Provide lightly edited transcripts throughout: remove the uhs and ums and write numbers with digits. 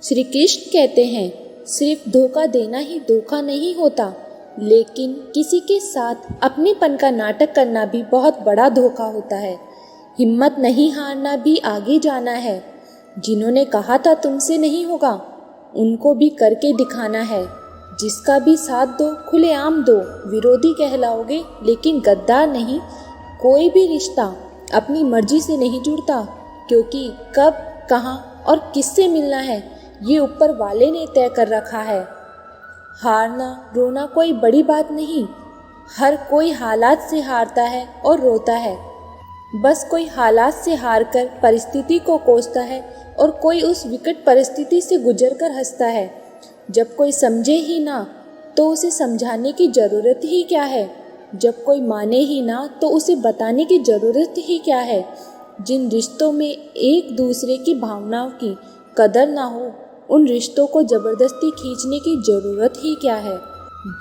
श्री कृष्ण कहते हैं, सिर्फ धोखा देना ही धोखा नहीं होता, लेकिन किसी के साथ अपनेपन का नाटक करना भी बहुत बड़ा धोखा होता है। हिम्मत नहीं हारना भी आगे जाना है। जिन्होंने कहा था तुमसे नहीं होगा, उनको भी करके दिखाना है। जिसका भी साथ दो, खुलेआम दो। विरोधी कहलाओगे लेकिन गद्दार नहीं। कोई भी रिश्ता अपनी मर्जी से नहीं जुड़ता, क्योंकि कब, कहाँ और किससे मिलना है ये ऊपर वाले ने तय कर रखा है। हारना रोना कोई बड़ी बात नहीं। हर कोई हालात से हारता है और रोता है। बस कोई हालात से हारकर परिस्थिति को कोसता है और कोई उस विकट परिस्थिति से गुजरकर हंसता है। जब कोई समझे ही ना तो उसे समझाने की ज़रूरत ही क्या है। जब कोई माने ही ना तो उसे बताने की ज़रूरत ही क्या है। जिन रिश्तों में एक दूसरे की भावनाओं की कदर ना हो, उन रिश्तों को ज़बरदस्ती खींचने की ज़रूरत ही क्या है।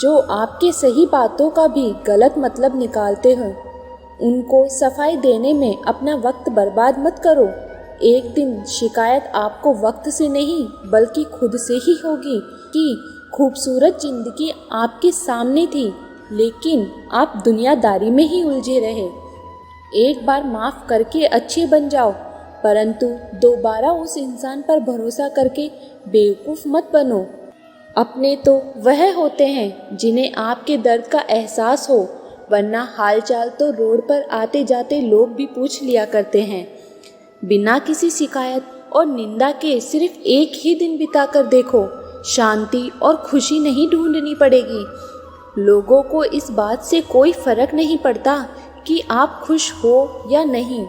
जो आपके सही बातों का भी गलत मतलब निकालते हो, उनको सफाई देने में अपना वक्त बर्बाद मत करो। एक दिन शिकायत आपको वक्त से नहीं बल्कि खुद से ही होगी कि खूबसूरत जिंदगी आपके सामने थी, लेकिन आप दुनियादारी में ही उलझे रहे। एक बार माफ़ करके अच्छे बन जाओ, परंतु दोबारा उस इंसान पर भरोसा करके बेवकूफ़ मत बनो। अपने तो वह होते हैं जिन्हें आपके दर्द का एहसास हो, वरना हालचाल तो रोड पर आते जाते लोग भी पूछ लिया करते हैं। बिना किसी शिकायत और निंदा के सिर्फ एक ही दिन बिताकर देखो, शांति और खुशी नहीं ढूंढनी पड़ेगी। लोगों को इस बात से कोई फर्क नहीं पड़ता कि आप खुश हो या नहीं।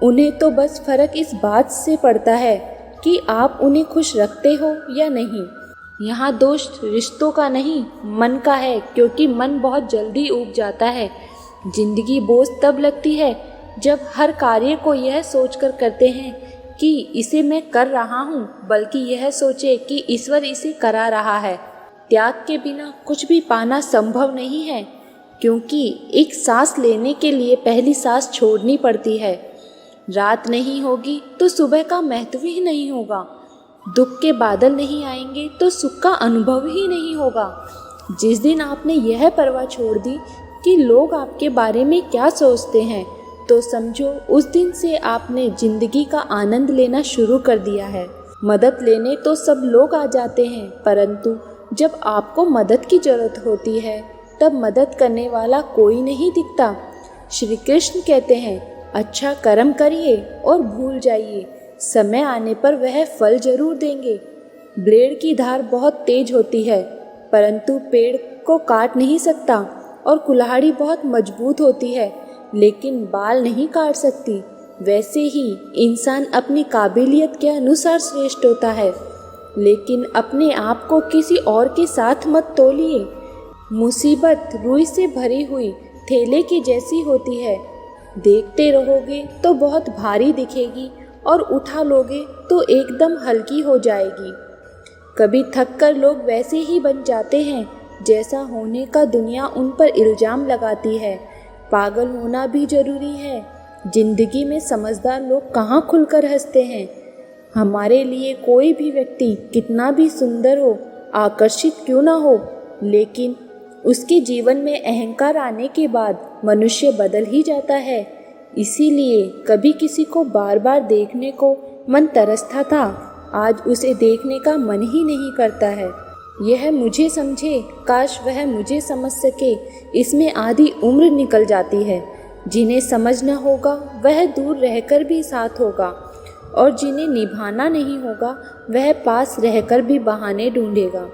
उन्हें तो बस फर्क इस बात से पड़ता है कि आप उन्हें खुश रखते हो या नहीं। यहाँ दोष रिश्तों का नहीं, मन का है, क्योंकि मन बहुत जल्दी ऊब जाता है। जिंदगी बोझ तब लगती है जब हर कार्य को यह सोचकर करते हैं कि इसे मैं कर रहा हूँ, बल्कि यह सोचे कि ईश्वर इसे करा रहा है। त्याग के बिना कुछ भी पाना संभव नहीं है, क्योंकि एक सांस लेने के लिए पहली सांस छोड़नी पड़ती है। रात नहीं होगी तो सुबह का महत्व ही नहीं होगा। दुख के बादल नहीं आएंगे तो सुख का अनुभव ही नहीं होगा। जिस दिन आपने यह परवाह छोड़ दी कि लोग आपके बारे में क्या सोचते हैं, तो समझो उस दिन से आपने जिंदगी का आनंद लेना शुरू कर दिया है। मदद लेने तो सब लोग आ जाते हैं, परंतु जब आपको मदद की जरूरत होती है तब मदद करने वाला कोई नहीं दिखता। श्री कृष्ण कहते हैं, अच्छा कर्म करिए और भूल जाइए, समय आने पर वह फल जरूर देंगे। ब्लेड की धार बहुत तेज होती है, परंतु पेड़ को काट नहीं सकता, और कुल्हाड़ी बहुत मजबूत होती है, लेकिन बाल नहीं काट सकती। वैसे ही इंसान अपनी काबिलियत के अनुसार श्रेष्ठ होता है, लेकिन अपने आप को किसी और के साथ मत तोलिए। मुसीबत रुई से भरी हुई थैले की जैसी होती है। देखते रहोगे तो बहुत भारी दिखेगी और उठा लोगे तो एकदम हल्की हो जाएगी। कभी थक कर लोग वैसे ही बन जाते हैं जैसा होने का दुनिया उन पर इल्ज़ाम लगाती है। पागल होना भी ज़रूरी है। जिंदगी में समझदार लोग कहाँ खुलकर हंसते हैं। हमारे लिए कोई भी व्यक्ति कितना भी सुंदर हो, आकर्षित क्यों ना हो, लेकिन उसके जीवन में अहंकार आने के बाद मनुष्य बदल ही जाता है। इसीलिए कभी किसी को बार बार देखने को मन तरसता था, आज उसे देखने का मन ही नहीं करता है। यह मुझे समझे, काश वह मुझे समझ सके, इसमें आधी उम्र निकल जाती है। जिन्हें समझना होगा वह दूर रहकर भी साथ होगा, और जिन्हें निभाना नहीं होगा वह पास रहकर भी बहाने ढूंढेगा।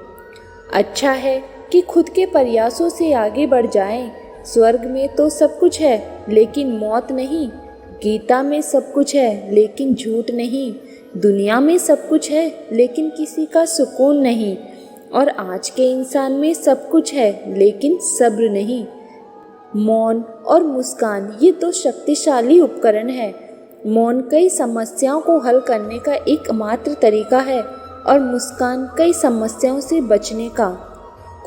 अच्छा है कि खुद के प्रयासों से आगे बढ़ जाएं। स्वर्ग में तो सब कुछ है लेकिन मौत नहीं। गीता में सब कुछ है लेकिन झूठ नहीं। दुनिया में सब कुछ है लेकिन किसी का सुकून नहीं। और आज के इंसान में सब कुछ है लेकिन सब्र नहीं। मौन और मुस्कान ये दो शक्तिशाली उपकरण है। मौन कई समस्याओं को हल करने का एकमात्र तरीका है और मुस्कान कई समस्याओं से बचने का।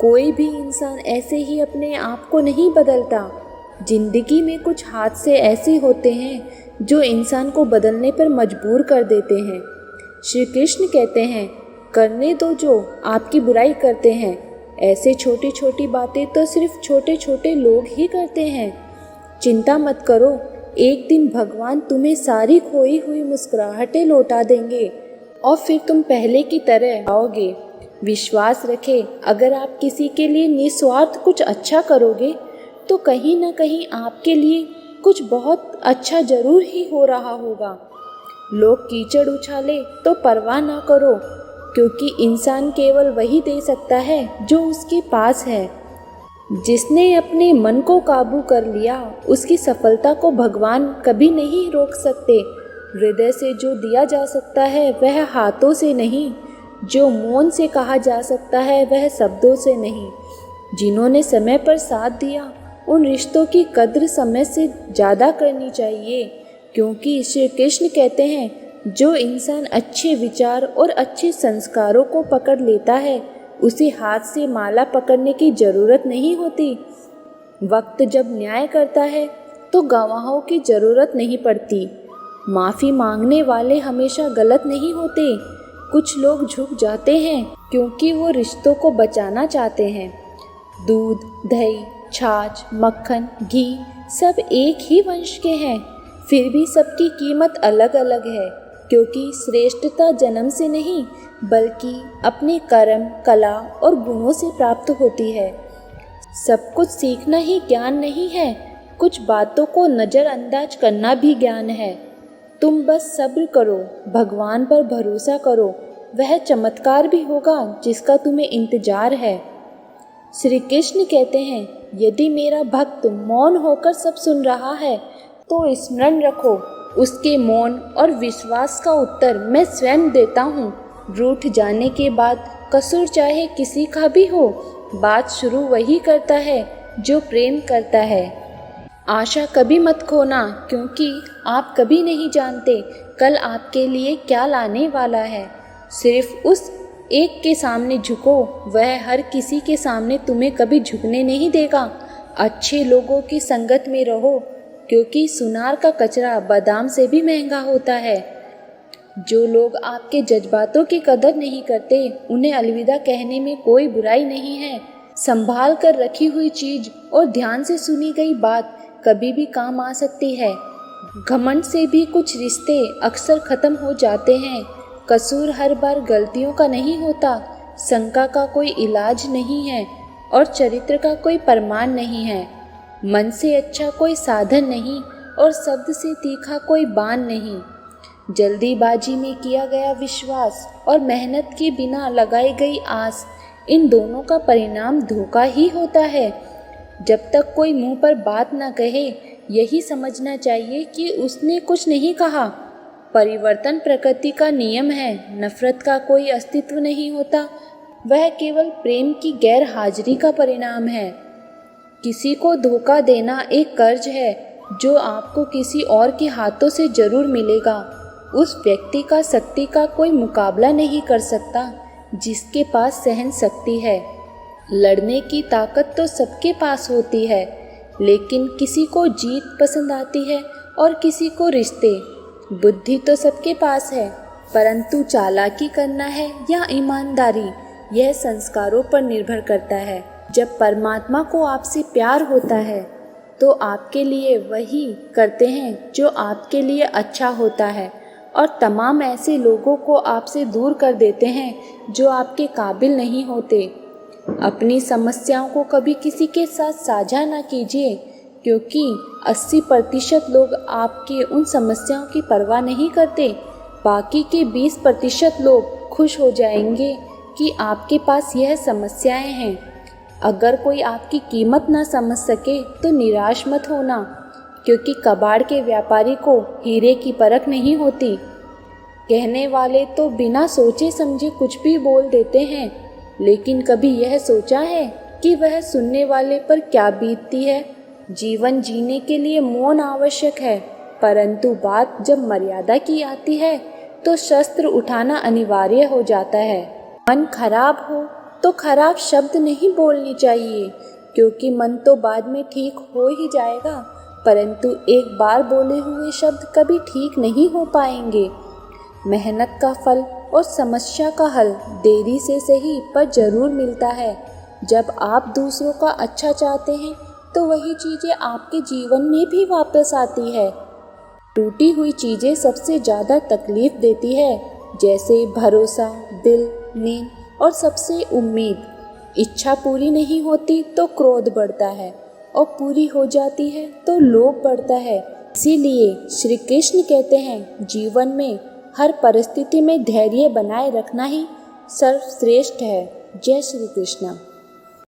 कोई भी इंसान ऐसे ही अपने आप को नहीं बदलता। जिंदगी में कुछ हादसे ऐसे होते हैं जो इंसान को बदलने पर मजबूर कर देते हैं। श्री कृष्ण कहते हैं, करने दो जो आपकी बुराई करते हैं। ऐसे छोटी छोटी बातें तो सिर्फ छोटे छोटे लोग ही करते हैं। चिंता मत करो, एक दिन भगवान तुम्हें सारी खोई हुई मुस्कुराहटें लौटा देंगे और फिर तुम पहले की तरह आओगे। विश्वास रखें, अगर आप किसी के लिए निस्वार्थ कुछ अच्छा करोगे तो कहीं ना कहीं आपके लिए कुछ बहुत अच्छा जरूर ही हो रहा होगा। लोग कीचड़ उछाले तो परवाह ना करो, क्योंकि इंसान केवल वही दे सकता है जो उसके पास है। जिसने अपने मन को काबू कर लिया उसकी सफलता को भगवान कभी नहीं रोक सकते। हृदय से जो दिया जा सकता है वह हाथों से नहीं, जो मौन से कहा जा सकता है वह शब्दों से नहीं। जिन्होंने समय पर साथ दिया उन रिश्तों की कद्र समय से ज़्यादा करनी चाहिए, क्योंकि श्री कृष्ण कहते हैं जो इंसान अच्छे विचार और अच्छे संस्कारों को पकड़ लेता है उसे हाथ से माला पकड़ने की ज़रूरत नहीं होती। वक्त जब न्याय करता है तो गवाहों की ज़रूरत नहीं पड़ती। माफ़ी मांगने वाले हमेशा गलत नहीं होते। कुछ लोग झुक जाते हैं क्योंकि वो रिश्तों को बचाना चाहते हैं। दूध, दही, छाछ, मक्खन, घी सब एक ही वंश के हैं, फिर भी सबकी कीमत अलग अलग है, क्योंकि श्रेष्ठता जन्म से नहीं बल्कि अपने कर्म, कला और गुणों से प्राप्त होती है। सब कुछ सीखना ही ज्ञान नहीं है, कुछ बातों को नज़रअंदाज करना भी ज्ञान है। तुम बस सब्र करो, भगवान पर भरोसा करो, वह चमत्कार भी होगा जिसका तुम्हें इंतजार है। श्री कृष्ण कहते हैं यदि मेरा भक्त मौन होकर सब सुन रहा है तो स्मरण रखो, उसके मौन और विश्वास का उत्तर मैं स्वयं देता हूँ। रूठ जाने के बाद कसूर चाहे किसी का भी हो, बात शुरू वही करता है जो प्रेम करता है। आशा कभी मत खोना, क्योंकि आप कभी नहीं जानते कल आपके लिए क्या लाने वाला है। सिर्फ उस एक के सामने झुको, वह हर किसी के सामने तुम्हें कभी झुकने नहीं देगा। अच्छे लोगों की संगत में रहो, क्योंकि सुनार का कचरा बादाम से भी महंगा होता है। जो लोग आपके जज्बातों की कदर नहीं करते उन्हें अलविदा कहने में कोई बुराई नहीं है। संभाल कर रखी हुई चीज और ध्यान से सुनी गई बात कभी भी काम आ सकती है। घमंड से भी कुछ रिश्ते अक्सर खत्म हो जाते हैं। कसूर हर बार गलतियों का नहीं होता, शंका का कोई इलाज नहीं है और चरित्र का कोई प्रमाण नहीं है। मन से अच्छा कोई साधन नहीं और शब्द से तीखा कोई बाण नहीं। जल्दीबाजी में किया गया विश्वास और मेहनत के बिना लगाई गई आस, इन दोनों का परिणाम धोखा ही होता है। जब तक कोई मुंह पर बात ना कहे यही समझना चाहिए कि उसने कुछ नहीं कहा। परिवर्तन प्रकृति का नियम है, नफरत का कोई अस्तित्व नहीं होता, वह केवल प्रेम की गैर हाजिरी का परिणाम है। किसी को धोखा देना एक कर्ज है जो आपको किसी और के हाथों से जरूर मिलेगा। उस व्यक्ति का शक्ति का कोई मुकाबला नहीं कर सकता जिसके पास सहन शक्ति है। लड़ने की ताकत तो सबके पास होती है, लेकिन किसी को जीत पसंद आती है और किसी को रिश्ते। बुद्धि तो सबके पास है, परंतु चालाकी करना है या ईमानदारी, यह संस्कारों पर निर्भर करता है। जब परमात्मा को आपसे प्यार होता है तो आपके लिए वही करते हैं जो आपके लिए अच्छा होता है, और तमाम ऐसे लोगों को आपसे दूर कर देते हैं जो आपके काबिल नहीं होते। अपनी समस्याओं को कभी किसी के साथ साझा ना कीजिए, क्योंकि 80% लोग आपके उन समस्याओं की परवाह नहीं करते। बाकी के 20% लोग खुश हो जाएंगे कि आपके पास यह समस्याएं हैं। अगर कोई आपकी कीमत ना समझ सके तो निराश मत होना, क्योंकि कबाड़ के व्यापारी को हीरे की परख नहीं होती। कहने वाले तो बिना सोचे समझे कुछ भी बोल देते हैं, लेकिन कभी यह सोचा है कि वह सुनने वाले पर क्या बीतती है। जीवन जीने के लिए मौन आवश्यक है, परंतु बात जब मर्यादा की आती है तो शस्त्र उठाना अनिवार्य हो जाता है। मन खराब हो तो खराब शब्द नहीं बोलने चाहिए, क्योंकि मन तो बाद में ठीक हो ही जाएगा, परंतु एक बार बोले हुए शब्द कभी ठीक नहीं हो पाएंगे। मेहनत का फल और समस्या का हल देरी से सही पर जरूर मिलता है। जब आप दूसरों का अच्छा चाहते हैं तो वही चीज़ें आपके जीवन में भी वापस आती है। टूटी हुई चीज़ें सबसे ज़्यादा तकलीफ देती है, जैसे भरोसा, दिल, नींद और सबसे उम्मीद। इच्छा पूरी नहीं होती तो क्रोध बढ़ता है और पूरी हो जाती है तो लोभ बढ़ता है। इसीलिए श्री कृष्ण कहते हैं, जीवन में हर परिस्थिति में धैर्य बनाए रखना ही सर्वश्रेष्ठ है। जय श्री कृष्ण।